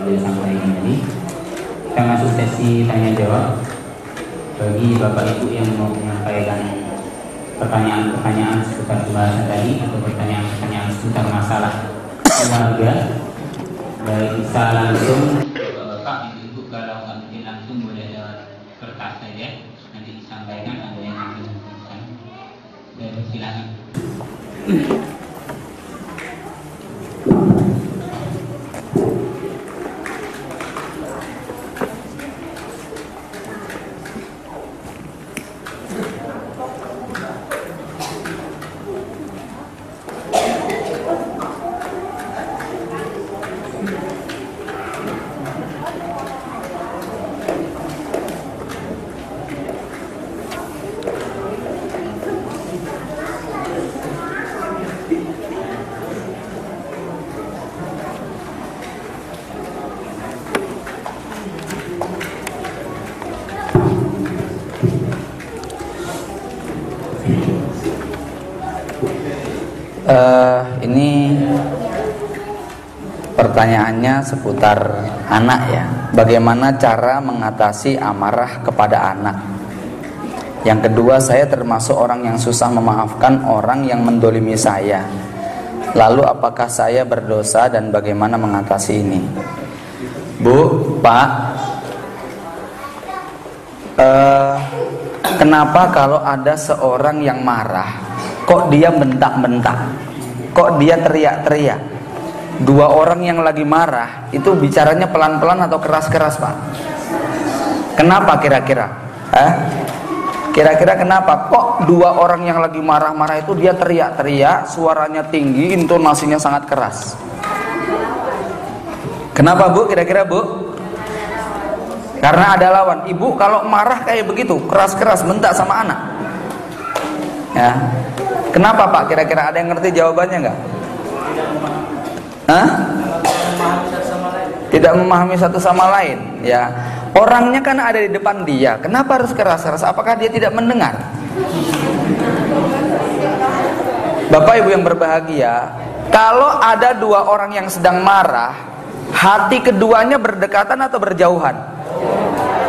beliau sampaikan tadi. Kita masuk sesi tanya jawab. Bagi Bapak Ibu yang mau menyampaikan pertanyaan-pertanyaan seputar pembahasan tadi atau pertanyaan-pertanyaan seputar masalah keluarga, baik bisa langsung Bapak Ibu kalau mungkin langsung boleh lewat kertas saja nanti disampaikan, ada yang nanti menentukan. Silakan. Ini pertanyaannya seputar anak ya. Bagaimana cara mengatasi amarah kepada anak? Yang kedua, saya termasuk orang yang susah memaafkan orang yang mendolimi saya. Lalu apakah saya berdosa dan bagaimana mengatasi ini? Bu, Pak, kenapa kalau ada seorang yang marah, kok dia bentak-bentak? Kok dia teriak-teriak? Dua orang yang lagi marah itu bicaranya pelan-pelan atau keras-keras, Pak? Kenapa kira-kira? Kira-kira kenapa? Kok dua orang yang lagi marah-marah itu dia teriak-teriak, suaranya tinggi, intonasinya sangat keras? Kenapa, Bu? Kira-kira, Bu? Karena ada lawan. Ibu kalau marah kayak begitu, keras-keras, bentak sama anak. Ya. Kenapa, Pak? Kira-kira ada yang ngerti jawabannya nggak? Tidak memahami satu sama lain. Ya, orangnya kan ada di depan dia. Kenapa harus keras-keras? Apakah dia tidak mendengar? Bapak Ibu yang berbahagia, kalau ada dua orang yang sedang marah, hati keduanya berdekatan atau berjauhan?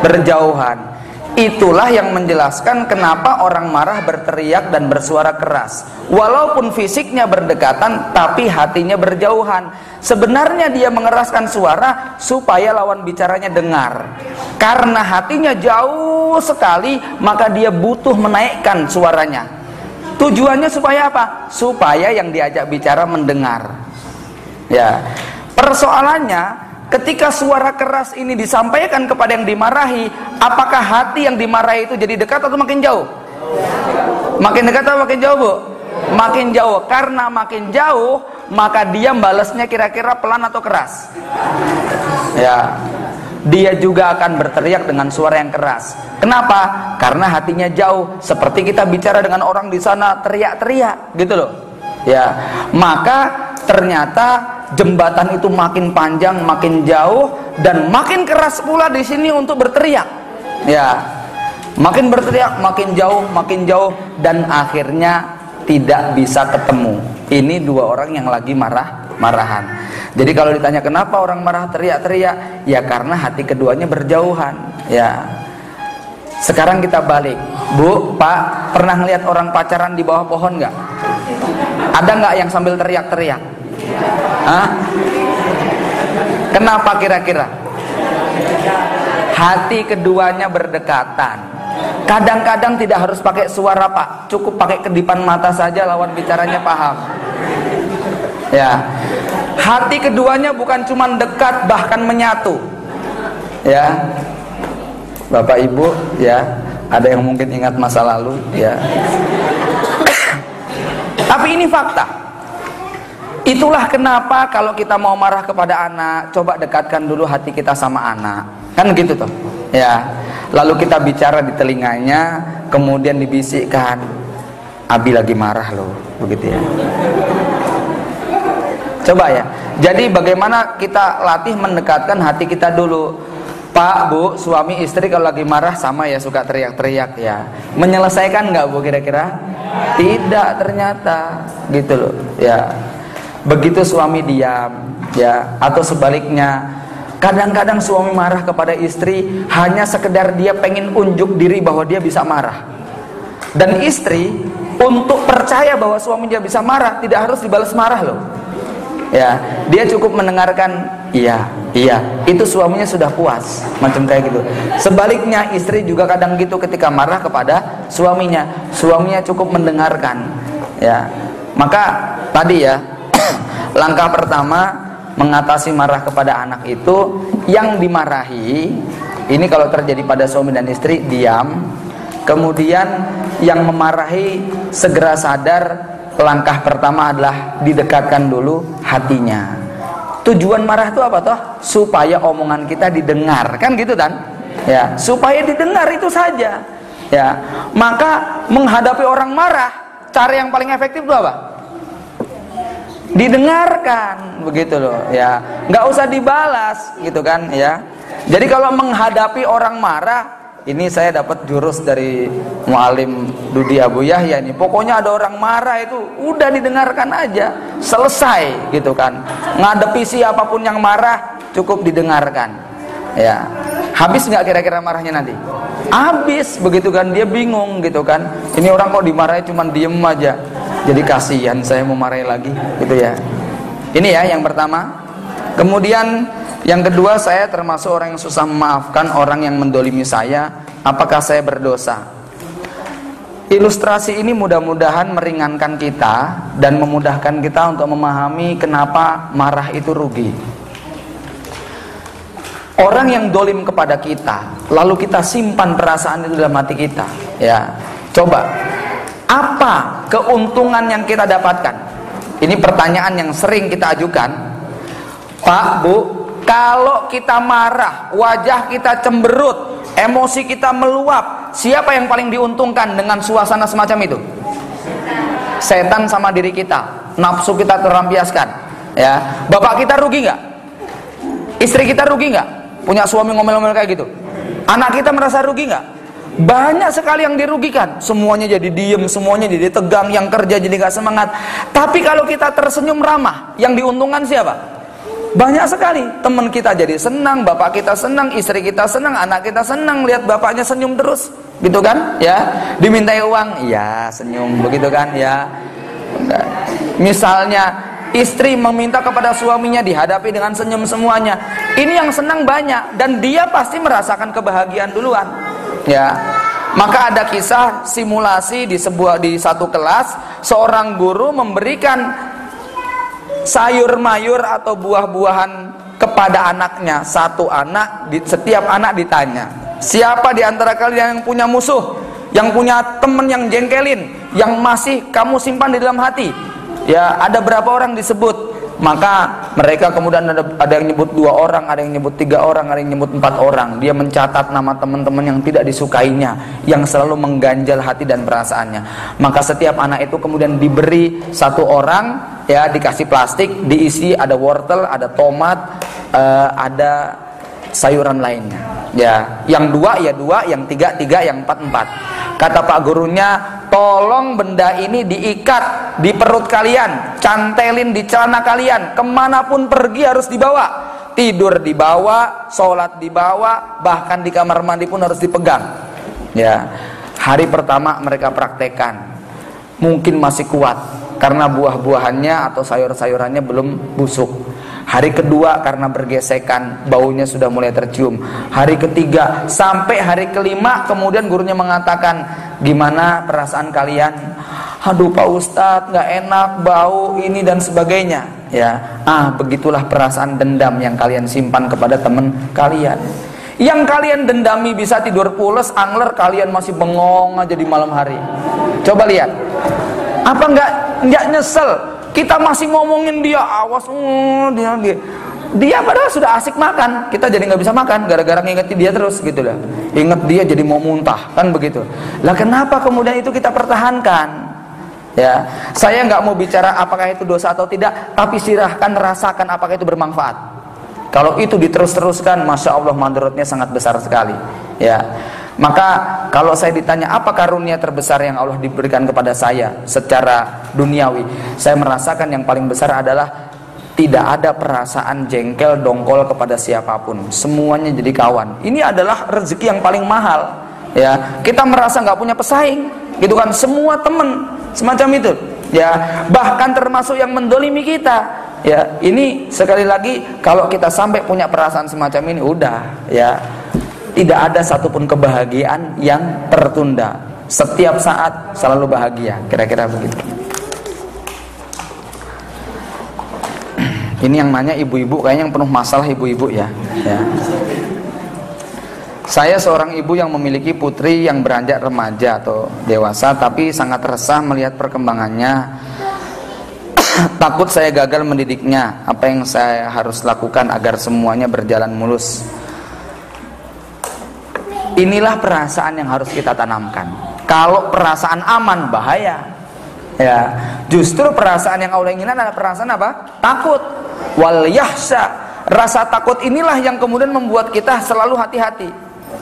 Berjauhan. Itulah yang menjelaskan kenapa orang marah berteriak dan bersuara keras. Walaupun fisiknya berdekatan, tapi hatinya berjauhan. Sebenarnya dia mengeraskan suara supaya lawan bicaranya dengar. Karena hatinya jauh sekali, maka dia butuh menaikkan suaranya. Tujuannya supaya apa? Supaya yang diajak bicara mendengar. Ya, persoalannya, ketika suara keras ini disampaikan kepada yang dimarahi, apakah hati yang dimarahi itu jadi dekat atau makin jauh? Makin dekat atau makin jauh, Bu? Makin jauh. Karena makin jauh, maka dia balasnya kira-kira pelan atau keras? Ya, dia juga akan berteriak dengan suara yang keras. Kenapa? Karena hatinya jauh. Seperti kita bicara dengan orang di sana teriak-teriak, gitu loh. Ya, maka ternyata jembatan itu makin panjang, makin jauh, dan makin keras pula di sini untuk berteriak. Ya, makin berteriak, makin jauh, dan akhirnya tidak bisa ketemu. Ini dua orang yang lagi marah-marahan. Jadi kalau ditanya kenapa orang marah teriak-teriak, ya karena hati keduanya berjauhan. Ya. Sekarang kita balik, Bu, Pak, pernah ngelihat orang pacaran di bawah pohon nggak? Ada nggak yang sambil teriak-teriak? Kenapa kira-kira? Hati keduanya berdekatan. Kadang-kadang tidak harus pakai suara, Pak. Cukup pakai kedipan mata saja lawan bicaranya paham. Ya. Hati keduanya bukan cuma dekat, bahkan menyatu. Ya. Bapak Ibu, ya, ada yang mungkin ingat masa lalu, ya. Tapi ini fakta. Itulah kenapa kalau kita mau marah kepada anak, coba dekatkan dulu hati kita sama anak. Kan gitu tuh. Ya. Lalu kita bicara di telinganya, kemudian dibisikkan, Abi lagi marah loh, begitu ya. Coba ya. Jadi bagaimana kita latih mendekatkan hati kita dulu. Pak, Bu, suami istri kalau lagi marah sama ya, suka teriak-teriak ya. Menyelesaikan nggak, Bu, kira-kira? Tidak, ternyata gitu loh. Ya. Begitu suami diam, ya, atau sebaliknya Kadang-kadang suami marah kepada istri hanya sekedar dia pengen unjuk diri bahwa dia bisa marah. Dan istri untuk percaya bahwa suaminya bisa marah tidak harus dibalas marah loh. Ya, dia cukup mendengarkan iya, itu suaminya sudah puas, macam kayak gitu. Sebaliknya istri juga kadang gitu ketika marah kepada suaminya cukup mendengarkan. Ya, maka tadi ya langkah pertama mengatasi marah kepada anak itu, yang dimarahi ini kalau terjadi pada suami dan istri diam, kemudian yang memarahi segera sadar. Langkah pertama adalah didekatkan dulu hatinya. Tujuan marah itu apa toh? Supaya omongan kita didengar, kan gitu kan? Ya, supaya didengar itu saja. Ya, maka menghadapi orang marah, cara yang paling efektif itu apa? Didengarkan, begitu loh. Ya, nggak usah dibalas, gitu kan? Ya. Jadi kalau menghadapi orang marah, ini saya dapat jurus dari Muallim Dudi Abu Yahya ini. Pokoknya ada orang marah itu udah didengarkan aja, selesai gitu kan. Ngadepi siapapun yang marah cukup didengarkan. Ya. Habis nggak kira-kira marahnya nanti? Habis, begitu kan, dia bingung gitu kan. Ini orang kok dimarahi cuman diem aja. Jadi kasihan, saya mau marahi lagi gitu ya. Ini ya yang pertama. Kemudian yang kedua, saya termasuk orang yang susah memaafkan orang yang mendolimi saya. Apakah saya berdosa? Ilustrasi ini mudah-mudahan meringankan kita dan memudahkan kita untuk memahami kenapa marah itu rugi. Orang yang dolim kepada kita, lalu kita simpan perasaan itu dalam hati kita. Ya, coba, apa keuntungan yang kita dapatkan? Ini pertanyaan yang sering kita ajukan. Pak, Bu, kalau kita marah, wajah kita cemberut, emosi kita meluap, siapa yang paling diuntungkan dengan suasana semacam itu? Setan sama diri kita, nafsu kita terlampiaskan. Ya, bapak kita rugi nggak? Istri kita rugi nggak? Punya suami ngomel-ngomel kayak gitu. Anak kita merasa rugi nggak? Banyak sekali yang dirugikan. Semuanya jadi diem, semuanya jadi tegang, yang kerja jadi nggak semangat. Tapi kalau kita tersenyum ramah, yang diuntungkan siapa? Banyak sekali. Teman kita jadi senang, bapak kita senang, istri kita senang, anak kita senang lihat bapaknya senyum terus, gitu kan? Ya, dimintai uang, ya senyum, begitu kan? Ya. Misalnya istri meminta kepada suaminya dihadapi dengan senyum semuanya. Ini yang senang banyak dan dia pasti merasakan kebahagiaan duluan. Ya. Maka ada kisah simulasi di satu kelas, seorang guru memberikan sayur mayur atau buah-buahan kepada anaknya. Satu anak, setiap anak ditanya, siapa di antara kalian yang punya musuh, yang punya teman yang jengkelin, yang masih kamu simpan di dalam hati? Ya, ada berapa orang disebut. Maka mereka kemudian ada yang nyebut 2 orang, ada yang nyebut 3 orang, ada yang nyebut 4 orang. Dia mencatat nama teman-teman yang tidak disukainya, yang selalu mengganjal hati dan perasaannya. Maka setiap anak itu kemudian diberi 1 orang, ya, dikasih plastik, diisi ada wortel, ada tomat, ada sayuran lainnya. Ya, yang 2 ya 2, yang 3 3, yang 4 4. Kata pak gurunya, tolong benda ini diikat di perut kalian, cantelin di celana kalian, kemanapun pergi harus dibawa, tidur dibawa, sholat dibawa, bahkan di kamar mandi pun harus dipegang. Ya, hari pertama mereka praktekkan, mungkin masih kuat karena buah-buahannya atau sayur-sayurannya belum busuk. Hari kedua karena bergesekan, baunya sudah mulai tercium. Hari ketiga sampai hari kelima, kemudian gurunya mengatakan, gimana perasaan kalian? Aduh Pak Ustadz, gak enak, bau ini dan sebagainya. Ya, begitulah perasaan dendam yang kalian simpan kepada teman kalian. Yang kalian dendami bisa tidur pules, angler, kalian masih bengong aja di malam hari. Coba lihat, apa nggak nyesel? Kita masih ngomongin dia, awas, dia padahal sudah asik makan, kita jadi nggak bisa makan gara-gara ngingetin dia terus gitu lah. Ingat dia jadi mau muntah, kan begitu. Lah kenapa kemudian itu kita pertahankan? Ya, saya nggak mau bicara apakah itu dosa atau tidak, tapi silahkan rasakan apakah itu bermanfaat. Kalau itu diterus-teruskan, masya Allah mandorotnya sangat besar sekali. Ya. Maka kalau saya ditanya apa karunia terbesar yang Allah diberikan kepada saya secara duniawi, saya merasakan yang paling besar adalah Tidak ada perasaan jengkel, dongkol kepada siapapun. Semuanya jadi kawan. Ini adalah rezeki yang paling mahal. Ya, kita merasa nggak punya pesaing, gitu kan? Semua teman semacam itu. Ya, bahkan termasuk yang mendolimi kita. Ya, ini sekali lagi kalau kita sampai punya perasaan semacam ini, udah. Ya, tidak ada satupun kebahagiaan yang tertunda. Setiap saat selalu bahagia. Kira-kira begitu. Ini yang nanya ibu-ibu, kayaknya yang penuh masalah ibu-ibu ya. Saya seorang ibu yang memiliki putri yang beranjak remaja atau dewasa, tapi sangat resah melihat perkembangannya. Takut saya gagal mendidiknya. Apa yang saya harus lakukan agar semuanya berjalan mulus? Inilah perasaan yang harus kita tanamkan. Kalau perasaan aman, bahaya. Ya, justru perasaan yang Allah inginkan adalah perasaan apa? Takut. Wal yahsya. Rasa takut inilah yang kemudian membuat kita selalu hati-hati.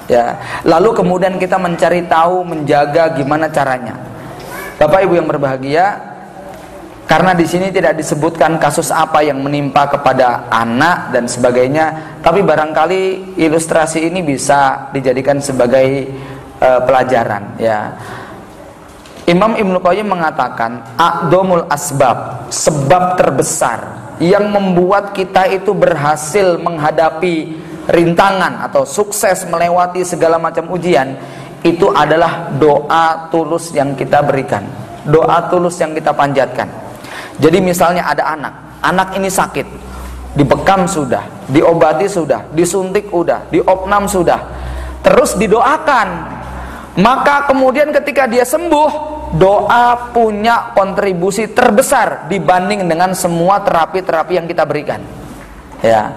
Ya, lalu kemudian kita mencari tahu, menjaga gimana caranya. Bapak Ibu yang berbahagia, karena di sini tidak disebutkan kasus apa yang menimpa kepada anak dan sebagainya, tapi barangkali ilustrasi ini bisa dijadikan sebagai pelajaran. Ya, Imam Ibnu Qayyim mengatakan, a'dhamul asbab, sebab terbesar yang membuat kita itu berhasil menghadapi rintangan atau sukses melewati segala macam ujian, itu adalah doa tulus yang kita berikan, doa tulus yang kita panjatkan. Jadi misalnya ada anak ini sakit, dibekam sudah, diobati sudah, disuntik sudah, diopnam sudah, terus didoakan, maka kemudian ketika dia sembuh, doa punya kontribusi terbesar dibanding dengan semua terapi-terapi yang kita berikan. Ya,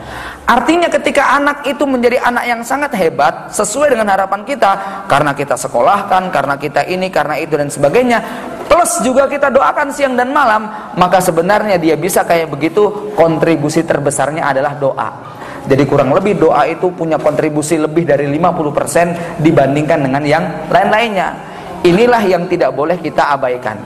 artinya ketika anak itu menjadi anak yang sangat hebat sesuai dengan harapan kita, karena kita sekolahkan, karena kita ini, karena itu dan sebagainya, plus juga kita doakan siang dan malam, maka sebenarnya dia bisa kayak begitu. Kontribusi terbesarnya adalah doa. Jadi kurang lebih doa itu punya kontribusi lebih dari 50% dibandingkan dengan yang lain-lainnya. Inilah yang tidak boleh kita abaikan.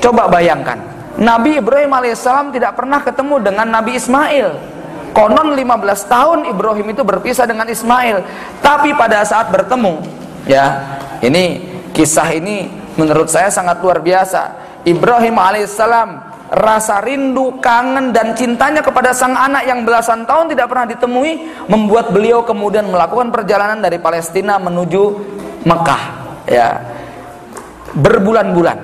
Coba bayangkan, Nabi Ibrahim alaihissalam tidak pernah ketemu dengan Nabi Ismail. Konon 15 tahun Ibrahim itu berpisah dengan Ismail, tapi pada saat bertemu, ya, ini kisah ini menurut saya sangat luar biasa. Ibrahim alaihissalam rasa rindu, kangen dan cintanya kepada sang anak yang belasan tahun tidak pernah ditemui, membuat beliau kemudian melakukan perjalanan dari Palestina menuju Mekah, ya, berbulan-bulan,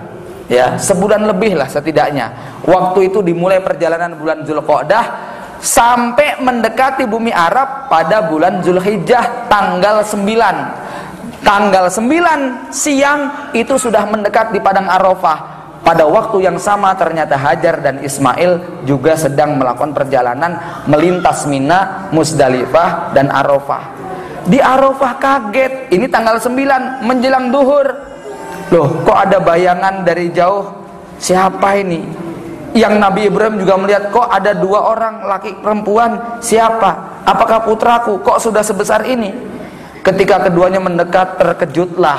ya, sebulan lebih lah setidaknya. Waktu itu dimulai perjalanan bulan Zulqa'dah sampai mendekati bumi Arab pada bulan Zulhijjah tanggal 9. Tanggal 9 siang itu sudah mendekat di padang Arafah. Pada waktu yang sama ternyata Hajar dan Ismail juga sedang melakukan perjalanan melintas Mina, Musdalifah dan Arafah. Di Arafah kaget, ini tanggal 9 menjelang duhur. Loh, kok ada bayangan dari jauh? Siapa ini? Yang Nabi Ibrahim juga melihat, kok ada dua orang laki perempuan, siapa? Apakah putraku? Kok sudah sebesar ini? Ketika keduanya mendekat, terkejutlah.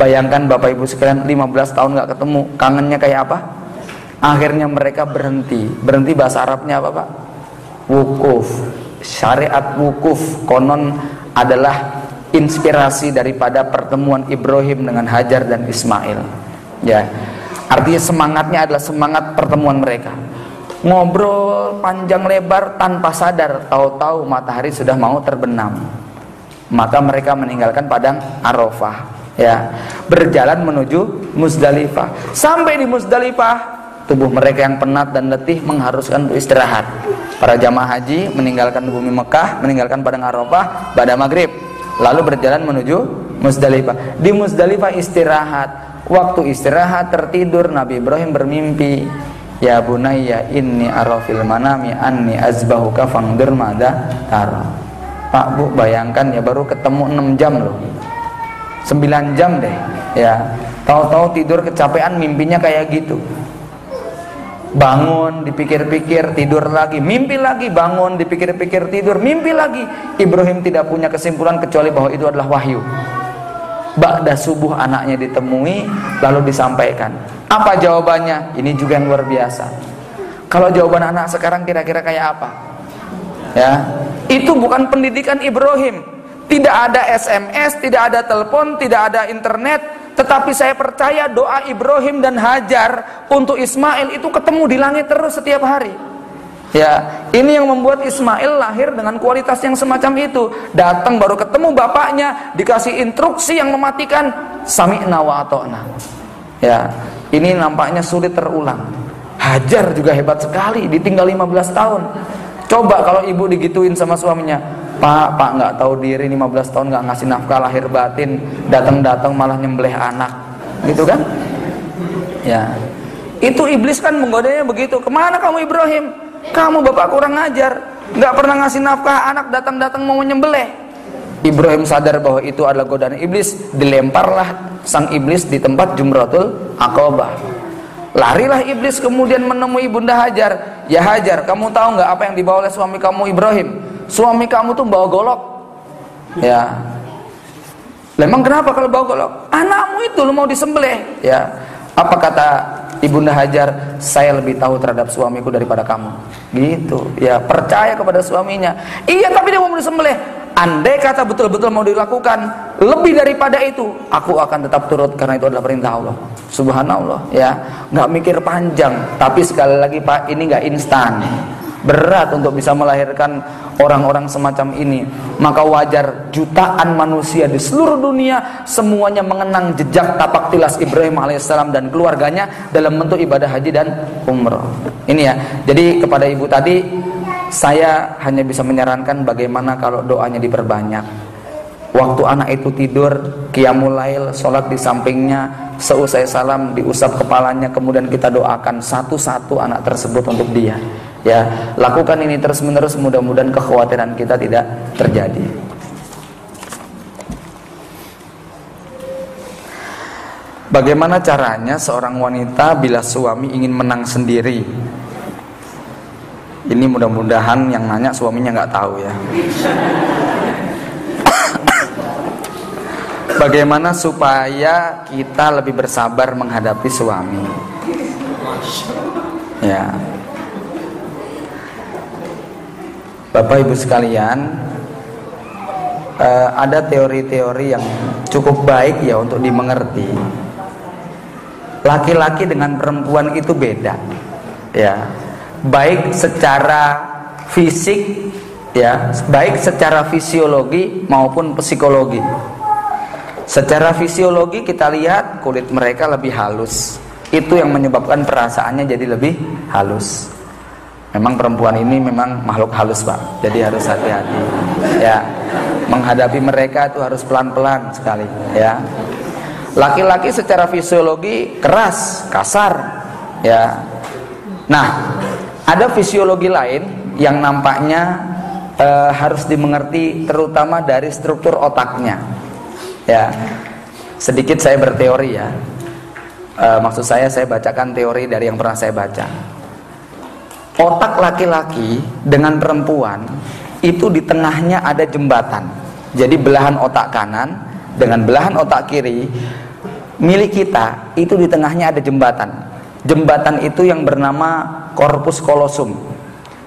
Bayangkan Bapak Ibu sekalian, 15 tahun gak ketemu, kangennya kayak apa? Akhirnya mereka berhenti. Berhenti bahasa Arabnya apa Pak? Wukuf. Syariat wukuf konon adalah inspirasi daripada pertemuan Ibrahim dengan Hajar dan Ismail. Ya, artinya semangatnya adalah semangat pertemuan mereka. Ngobrol panjang lebar tanpa sadar, tahu-tahu matahari sudah mau terbenam. Maka mereka meninggalkan padang Arafah, ya, berjalan menuju Musdalifah. Sampai di Musdalifah, tubuh mereka yang penat dan letih mengharuskan untuk istirahat. Para jamaah haji meninggalkan bumi Mekah, meninggalkan padang Arafah pada maghrib, lalu berjalan menuju Musdalifah. Di Musdalifah istirahat. Waktu istirahat tertidur, Nabi Ibrahim bermimpi, ya bunayya inni ara fil manami anni azbahuka fangdur mada tara. Pak Bu, bayangkan ya, baru ketemu 6 jam loh, 9 jam deh, ya, tahu-tahu tidur kecapean, mimpinya kayak gitu. Bangun, dipikir-pikir, tidur lagi, mimpi lagi, bangun, dipikir-pikir, tidur, mimpi lagi. Ibrahim tidak punya kesimpulan kecuali bahwa itu adalah wahyu. Ba'da subuh anaknya ditemui, lalu disampaikan. Apa jawabannya? Ini juga yang luar biasa. Kalau jawaban anak sekarang kira-kira kayak apa? Ya, itu bukan pendidikan Ibrahim. Tidak ada SMS, tidak ada telepon, tidak ada internet, tetapi saya percaya doa Ibrahim dan Hajar untuk Ismail itu ketemu di langit terus setiap hari. Ya, ini yang membuat Ismail lahir dengan kualitas yang semacam itu. Datang baru ketemu bapaknya, dikasih instruksi yang mematikan, sami'na wa ata'na. Ya, ini nampaknya sulit terulang. Hajar juga hebat sekali, ditinggal 15 tahun. Coba kalau ibu digituin sama suaminya, Pak nggak tahu diri, 15 tahun nggak ngasih nafkah lahir batin, datang-datang malah nyembelih anak, gitu kan? Ya, itu iblis kan menggodanya begitu. Kemana kamu Ibrahim? Kamu bapak kurang ajar, nggak pernah ngasih nafkah anak, datang-datang mau menyembelih. Ibrahim sadar bahwa itu adalah godaan iblis, dilemparlah sang iblis di tempat Jumratul Aqabah. Larilah iblis kemudian menemui Bunda Hajar. Ya Hajar, kamu tahu nggak apa yang dibawa oleh suami kamu Ibrahim? Suami kamu tuh bawa golok. Ya. Memang kenapa kalau bawa golok? Anakmu itu lu mau disembelih. Ya. Apa kata Ibunda Hajar? Saya lebih tahu terhadap suamiku daripada kamu. Gitu. Ya, percaya kepada suaminya. Iya, tapi dia mau disembelih. Andai kata betul-betul mau dilakukan lebih daripada itu, aku akan tetap turut karena itu adalah perintah Allah. Subhanallah, ya, nggak mikir panjang. Tapi sekali lagi Pak, ini nggak instan. Berat untuk bisa melahirkan orang-orang semacam ini. Maka wajar jutaan manusia di seluruh dunia semuanya mengenang jejak tapak tilas Ibrahim alaihissalam dan keluarganya dalam bentuk ibadah haji dan umrah. Ini ya. Jadi kepada ibu tadi, saya hanya bisa menyarankan bagaimana kalau doanya diperbanyak. Waktu anak itu tidur, qiyamul lail, sholat di sampingnya, seusai salam diusap kepalanya, kemudian kita doakan satu-satu anak tersebut untuk dia. Ya, lakukan ini terus-menerus, mudah-mudahan kekhawatiran kita tidak terjadi. Bagaimana caranya seorang wanita bila suami ingin menang sendiri? Ini mudah-mudahan yang nanya suaminya nggak tahu ya. Bagaimana supaya kita lebih bersabar menghadapi suami? Ya, Bapak Ibu sekalian, ada teori-teori yang cukup baik ya untuk dimengerti. Laki-laki dengan perempuan itu beda, ya. Baik secara fisik, ya, baik secara fisiologi maupun psikologi. Secara fisiologi kita lihat kulit mereka lebih halus. Itu yang menyebabkan perasaannya jadi lebih halus. Memang perempuan ini memang makhluk halus Pak, jadi harus hati-hati. Ya, menghadapi mereka itu harus pelan-pelan sekali. Ya, laki-laki secara fisiologi keras, kasar. Ya, nah ada fisiologi lain yang nampaknya harus dimengerti, terutama dari struktur otaknya. Ya, sedikit saya berteori ya. Maksud saya bacakan teori dari yang pernah saya baca. Otak laki-laki dengan perempuan itu di tengahnya ada jembatan. Jadi belahan otak kanan dengan belahan otak kiri milik kita itu di tengahnya ada jembatan. Jembatan itu yang bernama corpus callosum.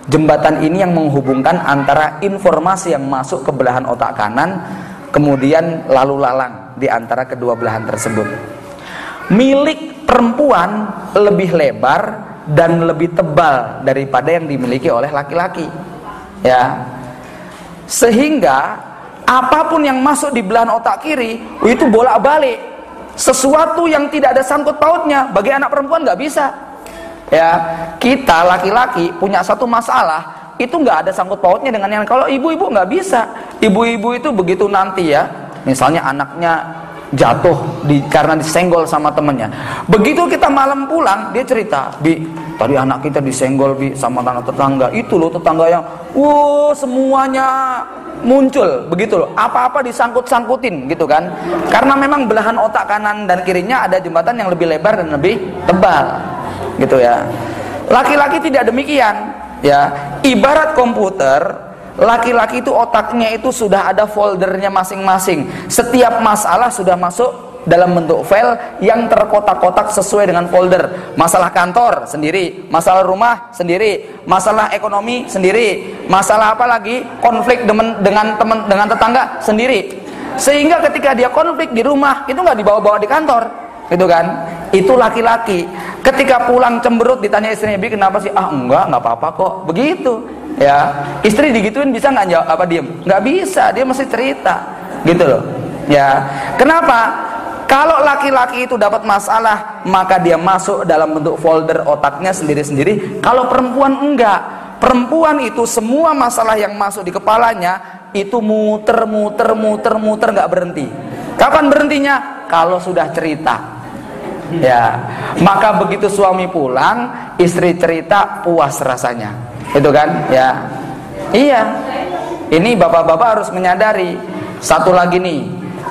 Jembatan ini yang menghubungkan antara informasi yang masuk ke belahan otak kanan kemudian lalu lalang di antara kedua belahan tersebut. Milik perempuan lebih lebar dan lebih tebal daripada yang dimiliki oleh laki-laki. Ya. Sehingga apapun yang masuk di belahan otak kiri itu bolak-balik. Sesuatu yang tidak ada sangkut pautnya bagi anak perempuan nggak bisa. Ya, kita laki-laki punya satu masalah itu nggak ada sangkut pautnya dengan yang kalau ibu-ibu nggak bisa. Ibu-ibu itu begitu nanti ya, misalnya anaknya jatuh karena disenggol sama temennya. Begitu kita malam pulang, dia cerita, Bi, tadi anak kita disenggol Bi sama tetangga. Itu loh tetangga yang, semuanya muncul, begitu loh. Apa-apa disangkut-sangkutin gitu kan. Karena memang belahan otak kanan dan kirinya ada jembatan yang lebih lebar dan lebih tebal, gitu ya. Laki-laki tidak demikian, ya. Ibarat komputer. Laki-laki itu otaknya itu sudah ada foldernya masing-masing. Setiap masalah sudah masuk dalam bentuk file yang terkotak-kotak sesuai dengan folder. Masalah kantor sendiri, masalah rumah sendiri, masalah ekonomi sendiri, masalah apa lagi, konflik dengan tetangga sendiri. Sehingga ketika dia konflik di rumah itu nggak dibawa-bawa di kantor, gitu kan? Itu laki-laki. Ketika pulang cemberut ditanya istrinya, "Bi, kenapa sih?" "Ah, nggak apa-apa kok." Begitu. Ya, istri digituin bisa nggak jawab apa diem? Nggak bisa, dia mesti cerita, gitu loh. Ya, kenapa? Kalau laki-laki itu dapat masalah, maka dia masuk dalam bentuk folder otaknya sendiri-sendiri. Kalau perempuan enggak, perempuan itu semua masalah yang masuk di kepalanya itu muter nggak berhenti. Kapan berhentinya? Kalau sudah cerita. Ya, maka begitu suami pulang, istri cerita, puas rasanya. Itu kan, ya. Iya. Ini bapak-bapak harus menyadari. Satu lagi nih,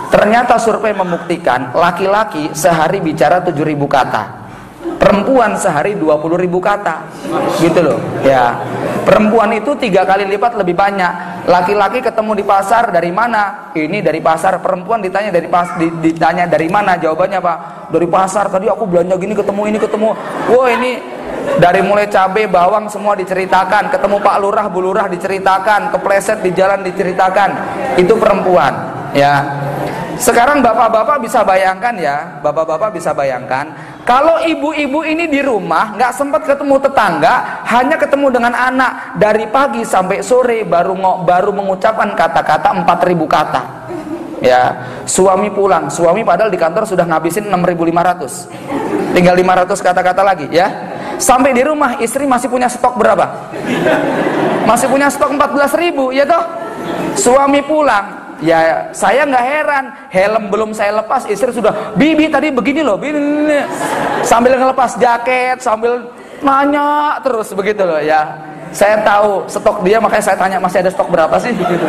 ternyata survei membuktikan laki-laki sehari bicara 7.000 kata, perempuan sehari 20.000 kata, gitu loh. Ya, perempuan itu 3 kali lipat lebih banyak. Laki-laki ketemu di pasar, dari mana? Ini dari pasar. Perempuan ditanya ditanya dari mana? Jawabannya apa? Dari pasar. Tadi aku belanja gini, ketemu ini, ketemu. Wah, ini dari mulai cabai, bawang semua diceritakan. Ketemu Pak Lurah, Bu Lurah diceritakan. Kepleset di jalan diceritakan. Itu perempuan, ya. Sekarang bapak-bapak bisa bayangkan ya, bapak-bapak bisa bayangkan kalau ibu-ibu ini di rumah nggak sempat ketemu tetangga, hanya ketemu dengan anak dari pagi sampai sore baru mengucapkan kata-kata 4.000 kata. Ya, suami pulang, suami padahal di kantor sudah ngabisin 6.500, tinggal 500 kata-kata lagi, ya. Sampai di rumah istri masih punya stok berapa? Masih punya stok 14.000, ya toh? Suami pulang. Ya, saya nggak heran, helm belum saya lepas, istri sudah, "Bibi tadi begini loh, Bibi." Sambil ngelepas jaket, sambil nanya terus begitu loh, ya. Saya tahu stok dia, makanya saya tanya, "Masih ada stok berapa sih?" Begitu.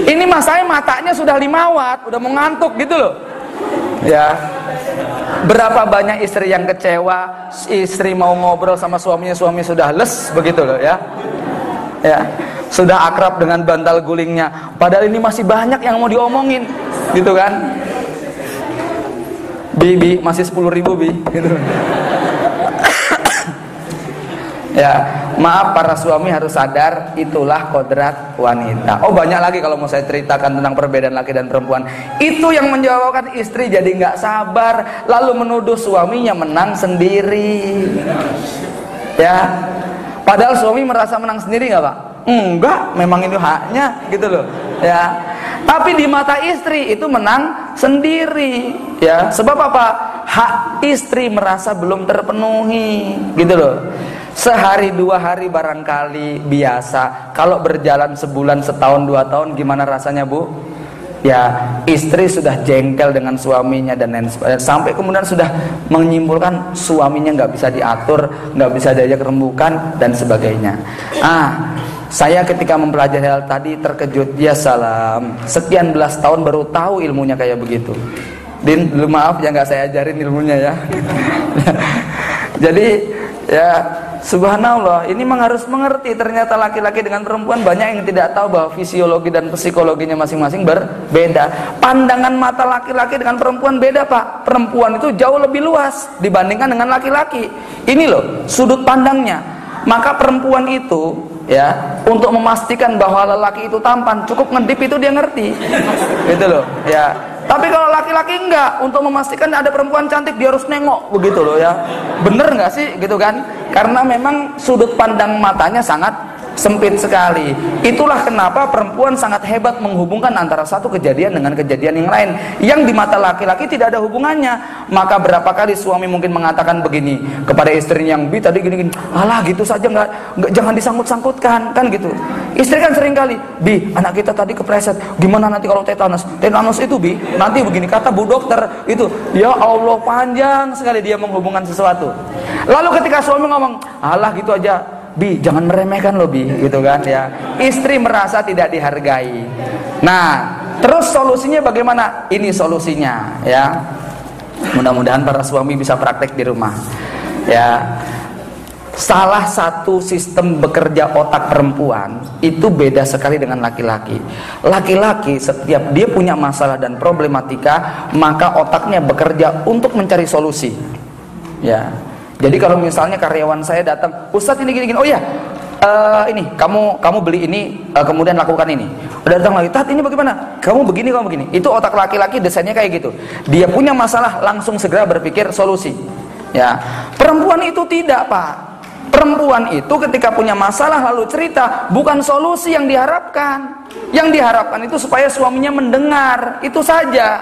Ini masanya matanya sudah 5 watt, udah mau ngantuk gitu loh. Ya. Berapa banyak istri yang kecewa, istri mau ngobrol sama suaminya, suami sudah les begitu loh, ya. Ya, sudah akrab dengan bantal gulingnya, padahal ini masih banyak yang mau diomongin, gitu kan? "Bi, masih 10.000, Bi." Gitu. Ya, maaf para suami harus sadar, itulah kodrat wanita. Oh, banyak lagi kalau mau saya ceritakan tentang perbedaan laki dan perempuan. Itu yang menyebabkan istri jadi nggak sabar, lalu menuduh suaminya menang sendiri. Ya, padahal suami merasa menang sendiri nggak, Pak? Enggak, memang itu haknya, gitu loh. Ya, tapi di mata istri itu menang sendiri. Ya, sebab apa? Hak istri merasa belum terpenuhi, gitu loh. Sehari 2 hari barangkali biasa. Kalau berjalan sebulan, setahun, 2 tahun, gimana rasanya, Bu? Ya, istri sudah jengkel dengan suaminya dan lain sebagainya, sampai kemudian sudah menyimpulkan suaminya nggak bisa diatur, nggak bisa diajak rembukan dan sebagainya. Saya ketika mempelajari hal tadi terkejut. Ya salam, sekian belas tahun baru tahu ilmunya kayak begitu. Din, maaf ya nggak saya ajarin ilmunya ya. Jadi ya, subhanallah, ini memang harus mengerti, ternyata laki-laki dengan perempuan banyak yang tidak tahu bahwa fisiologi dan psikologinya masing-masing berbeda. Pandangan mata laki-laki dengan perempuan beda, Pak. Perempuan itu jauh lebih luas dibandingkan dengan laki-laki. Ini loh sudut pandangnya. Maka perempuan itu, ya, untuk memastikan bahwa lelaki itu tampan, cukup ngedip itu dia ngerti. Gitu loh, ya. Tapi kalau laki-laki enggak, untuk memastikan ada perempuan cantik dia harus nengok, begitu loh, ya. Bener nggak sih, gitu kan? Karena memang sudut pandang matanya sangat sempit sekali. Itulah kenapa perempuan sangat hebat menghubungkan antara satu kejadian dengan kejadian yang lain, yang di mata laki-laki tidak ada hubungannya. Maka berapa kali suami mungkin mengatakan begini kepada istrinya yang, "Bi tadi gini-gini." "Alah, gitu saja, nggak jangan disangkut-sangkutkan," kan gitu. Istri kan sering kali, "Bi, anak kita tadi kepleset, gimana nanti kalau tetanus?" "Tetanus itu, Bi, nanti begini kata Bu Dokter." Itu, ya Allah, panjang sekali dia menghubungkan sesuatu. Lalu ketika suami ngomong, "Alah, gitu aja, Bi, jangan meremehkan loh, Bi," gitu kan, ya. Istri merasa tidak dihargai. Nah, terus solusinya bagaimana? Ini solusinya, ya. Mudah-mudahan para suami bisa praktek di rumah. Ya. salah satu sistem bekerja otak perempuan itu beda sekali dengan laki-laki. Laki-laki setiap dia punya masalah dan problematika, maka otaknya bekerja untuk mencari solusi. Ya. Jadi kalau misalnya karyawan saya datang, Ustadz ini gini-gini, oh ya, ini kamu beli ini, kemudian lakukan ini. Udah datang lagi, Tat ini bagaimana? Kamu begini, kamu begini. Itu otak laki-laki desainnya kayak gitu. Dia punya masalah langsung segera berpikir solusi. Ya, perempuan itu tidak, Pak. Perempuan itu ketika punya masalah lalu cerita, bukan solusi yang diharapkan. Yang diharapkan itu supaya suaminya mendengar, itu saja.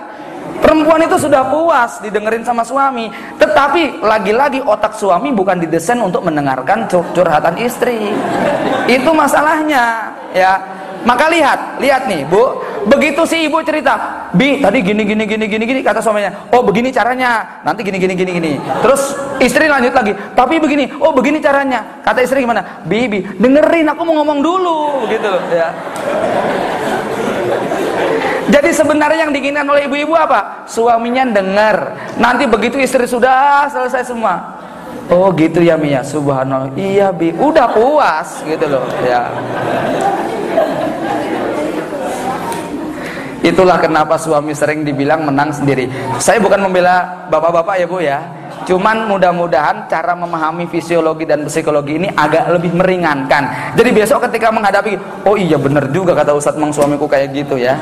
Perempuan itu sudah puas didengerin sama suami, tetapi lagi-lagi otak suami bukan didesain untuk mendengarkan curhatan istri. Itu masalahnya, ya. Maka lihat nih, Bu. Begitu si ibu cerita, Bi, tadi gini, kata suaminya. Oh, begini caranya. Nanti gini. Terus istri lanjut lagi, tapi begini. Oh, begini caranya. Kata istri gimana? Bi, dengerin, aku mau ngomong dulu, gitu loh, ya. Jadi sebenarnya yang diinginkan oleh ibu-ibu apa? Suaminya dengar. Nanti begitu istri sudah selesai semua. Oh, gitu ya Mia. Subhanallah. Iya, Bi. Udah puas, gitu loh, ya. Itulah kenapa suami sering dibilang menang sendiri. Saya bukan membela bapak-bapak ya Bu ya. Cuman mudah-mudahan cara memahami fisiologi dan psikologi ini agak lebih meringankan. Jadi besok ketika menghadapi, oh iya bener juga kata Ustadz, memang suamiku kayak gitu ya.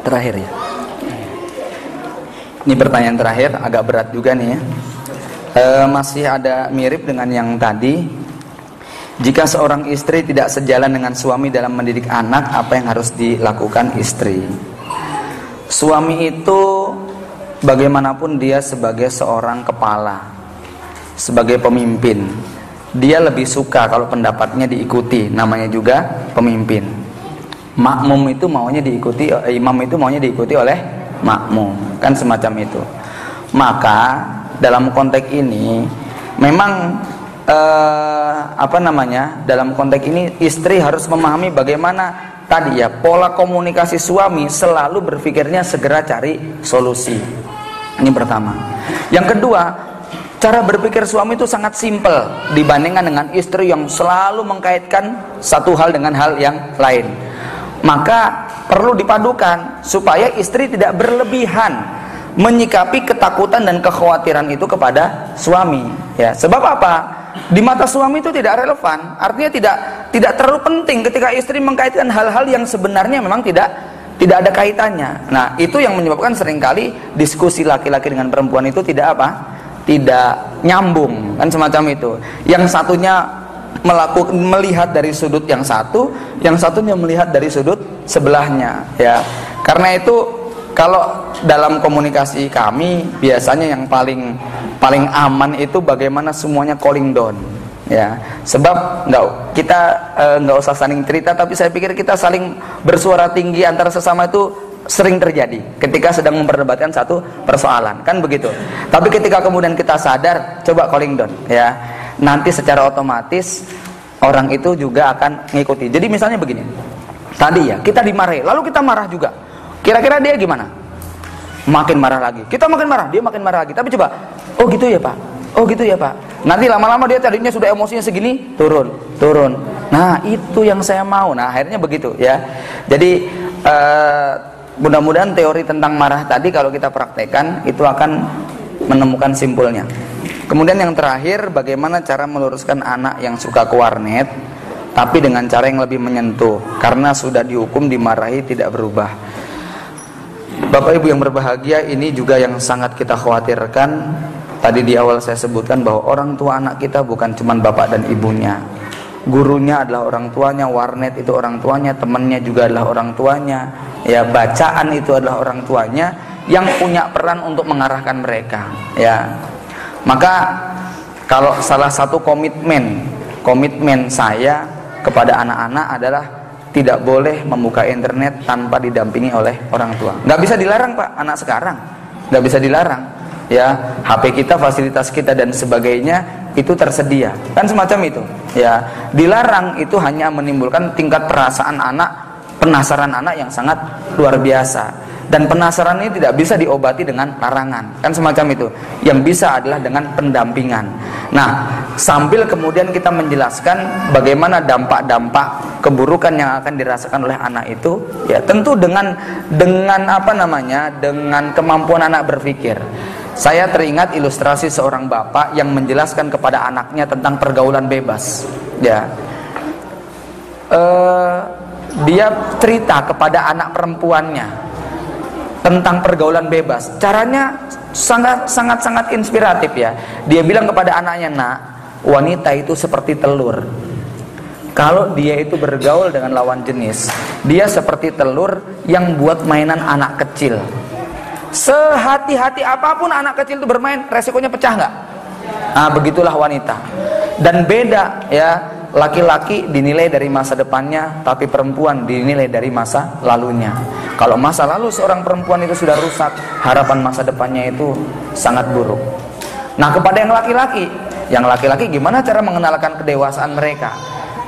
Terakhir ya. Ini pertanyaan terakhir, agak berat juga nih ya. Masih ada mirip dengan yang tadi. Jika seorang istri tidak sejalan dengan suami dalam mendidik anak, apa yang harus dilakukan istri? Suami itu bagaimanapun dia sebagai seorang kepala, sebagai pemimpin, dia lebih suka kalau pendapatnya diikuti, namanya juga pemimpin. Makmum itu maunya diikuti, imam itu maunya diikuti oleh makmum, kan semacam itu. Maka dalam konteks ini memang dalam konteks ini istri harus memahami bagaimana tadi ya, pola komunikasi suami selalu berpikirnya segera cari solusi. Ini pertama. Yang kedua, cara berpikir suami itu sangat simpel dibandingkan dengan istri yang selalu mengkaitkan satu hal dengan hal yang lain. Maka perlu dipadukan supaya istri tidak berlebihan menyikapi ketakutan dan kekhawatiran itu kepada suami. Ya, sebab apa? Di mata suami itu tidak relevan, artinya tidak terlalu penting ketika istri mengkaitkan hal-hal yang sebenarnya memang tidak ada kaitannya. Nah, itu yang menyebabkan seringkali diskusi laki-laki dengan perempuan itu tidak nyambung, kan semacam itu. Yang satunya melihat dari sudut yang satu, yang satunya melihat dari sudut sebelahnya, ya. Karena itu kalau dalam komunikasi kami biasanya yang paling aman itu bagaimana semuanya calling down, ya. Sebab kita nggak usah saling cerita, tapi saya pikir kita saling bersuara tinggi antara sesama itu sering terjadi ketika sedang memperdebatkan satu persoalan, kan begitu. Tapi ketika kemudian kita sadar, coba calling down, ya. Nanti secara otomatis orang itu juga akan mengikuti. Jadi misalnya begini, tadi ya kita dimarahi, lalu kita marah juga. Kira-kira dia gimana? Makin marah lagi. Kita makin marah, dia makin marah lagi. Tapi coba, oh gitu ya Pak, oh gitu ya Pak. Nanti lama-lama dia tadinya sudah emosinya segini, turun. Nah itu yang saya mau. Nah akhirnya begitu ya. Jadi mudah-mudahan teori tentang marah tadi kalau kita praktekkan itu akan menemukan simpulnya. Kemudian yang terakhir, bagaimana cara meluruskan anak yang suka ke warnet tapi dengan cara yang lebih menyentuh, karena sudah dihukum dimarahi tidak berubah. Bapak Ibu yang berbahagia, ini juga yang sangat kita khawatirkan. Tadi di awal saya sebutkan bahwa orang tua anak kita bukan cuma bapak dan ibunya, gurunya adalah orang tuanya, warnet itu orang tuanya, temannya juga adalah orang tuanya, ya, bacaan itu adalah orang tuanya yang punya peran untuk mengarahkan mereka, ya. Maka kalau salah satu komitmen saya kepada anak-anak adalah tidak boleh membuka internet tanpa didampingi oleh orang tua. Nggak bisa dilarang Pak, anak sekarang nggak bisa dilarang. ya, HP kita, fasilitas kita dan sebagainya itu tersedia, kan semacam itu, ya. Dilarang itu hanya menimbulkan tingkat perasaan anak, penasaran anak yang sangat luar biasa. Dan penasaran ini tidak bisa diobati dengan larangan, kan semacam itu. Yang bisa adalah dengan pendampingan. Nah, sambil kemudian kita menjelaskan bagaimana dampak-dampak keburukan yang akan dirasakan oleh anak itu, ya tentu dengan apa namanya, dengan kemampuan anak berpikir. Saya teringat ilustrasi seorang bapak yang menjelaskan kepada anaknya tentang pergaulan bebas, ya. Dia cerita kepada anak perempuannya tentang pergaulan bebas. Caranya sangat inspiratif, ya. Dia bilang kepada anaknya, "Nak, wanita itu seperti telur. Kalau dia itu bergaul dengan lawan jenis, dia seperti telur yang buat mainan anak kecil. Sehati-hati apapun anak kecil itu bermain, resikonya pecah nggak? Nah, begitulah wanita. Dan beda, ya. Laki-laki dinilai dari masa depannya, tapi perempuan dinilai dari masa lalunya. Kalau masa lalu seorang perempuan itu sudah rusak, harapan masa depannya itu sangat buruk. Nah, kepada yang laki-laki gimana cara mengenalkan kedewasaan mereka?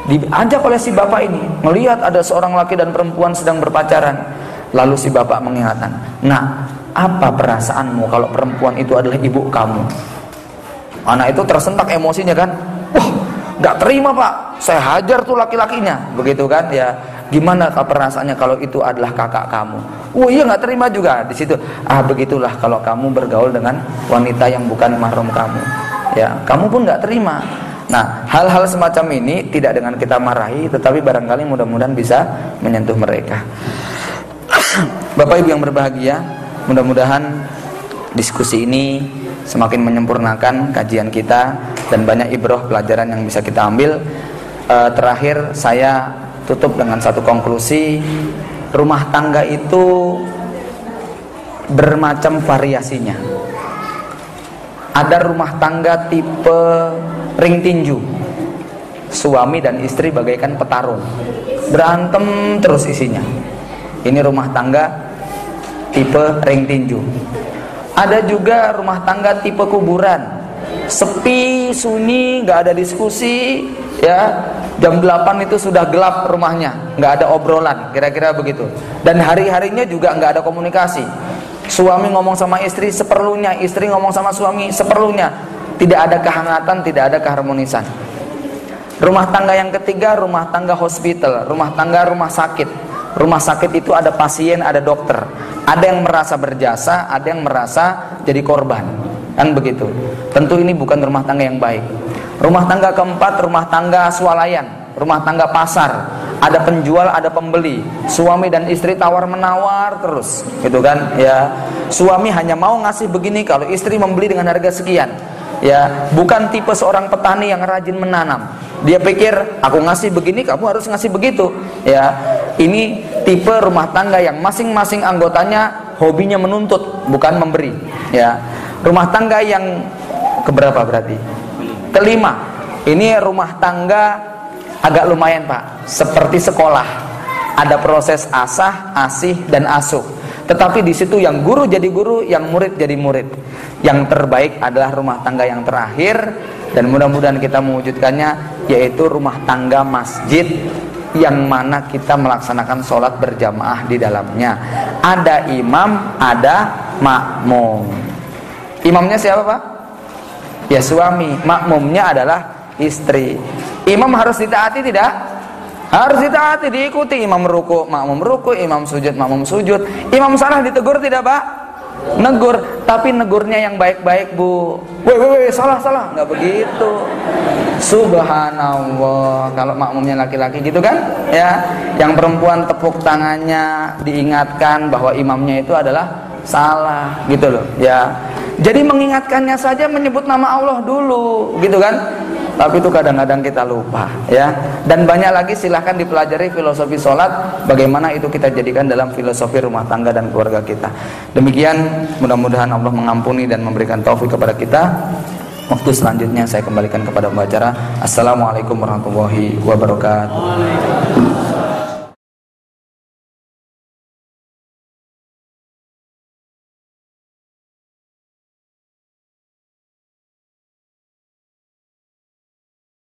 Diajak oleh si bapak ini, melihat ada seorang laki dan perempuan sedang berpacaran. Lalu si bapak mengingatkan, "Nah, apa perasaanmu kalau perempuan itu adalah ibu kamu?" Anak itu tersentak emosinya kan. Wah, nggak terima pak, saya hajar tuh laki-lakinya, begitu kan, ya. Gimana perasaannya kalau itu adalah kakak kamu? Oh iya, nggak terima juga di situ. Begitulah kalau kamu bergaul dengan wanita yang bukan mahram kamu, ya. Kamu pun nggak terima. Nah, hal-hal semacam ini tidak dengan kita marahi, tetapi barangkali mudah-mudahan bisa menyentuh mereka. Bapak Ibu yang berbahagia, mudah-mudahan diskusi ini semakin menyempurnakan kajian kita dan banyak ibrah pelajaran yang bisa kita ambil. Terakhir saya tutup dengan satu konklusi. Rumah tangga itu bermacam variasinya. Ada rumah tangga tipe ring tinju, suami dan istri bagaikan petarung, berantem terus isinya. Ini rumah tangga tipe ring tinju. Ada juga rumah tangga tipe kuburan, sepi, sunyi, nggak ada diskusi, ya. Jam 8 itu sudah gelap rumahnya, nggak ada obrolan, kira-kira begitu. Dan hari-harinya juga nggak ada komunikasi. Suami ngomong sama istri seperlunya, istri ngomong sama suami seperlunya. Tidak ada kehangatan, tidak ada keharmonisan. Rumah tangga yang ketiga, rumah tangga hospital, rumah tangga rumah sakit. Rumah sakit itu ada pasien, ada dokter. Ada yang merasa berjasa, ada yang merasa jadi korban, kan begitu. Tentu ini bukan rumah tangga yang baik. Rumah tangga keempat, rumah tangga swalayan, rumah tangga pasar. Ada penjual, ada pembeli. Suami dan istri tawar-menawar terus, gitu kan? Ya, suami hanya mau ngasih begini kalau istri membeli dengan harga sekian. Ya, bukan tipe seorang petani yang rajin menanam. Dia pikir aku ngasih begini, kamu harus ngasih begitu. Ya, ini tipe rumah tangga yang masing-masing anggotanya hobinya menuntut, bukan memberi. Ya, rumah tangga yang keberapa berarti? Kelima, ini rumah tangga agak lumayan pak, seperti sekolah. Ada proses asah, asih, dan asuh. Tetapi di situ yang guru jadi guru, yang murid jadi murid. Yang terbaik adalah rumah tangga yang terakhir, dan mudah-mudahan kita mewujudkannya, yaitu rumah tangga masjid, yang mana kita melaksanakan sholat berjamaah di dalamnya. Ada imam, ada makmum. Imamnya siapa pak? Ya suami, makmumnya adalah istri. Imam harus ditaati tidak? Harus ditaati, diikuti. Imam ruku, makmum ruku, imam sujud, makmum sujud. Imam salah ditegur tidak pak? Negur, tapi negurnya yang baik-baik bu. Weh, salah, nggak begitu. Subhanallah. Kalau makmumnya laki-laki gitu kan? Ya, yang perempuan tepuk tangannya, diingatkan bahwa imamnya itu adalah salah, gitu loh. Ya. Jadi mengingatkannya saja menyebut nama Allah dulu, gitu kan? Tapi itu kadang-kadang kita lupa, ya. Dan banyak lagi, silahkan dipelajari filosofi sholat, bagaimana itu kita jadikan dalam filosofi rumah tangga dan keluarga kita. Demikian, mudah-mudahan Allah mengampuni dan memberikan taufik kepada kita. Waktu selanjutnya saya kembalikan kepada pembicara. Assalamualaikum warahmatullahi wabarakatuh.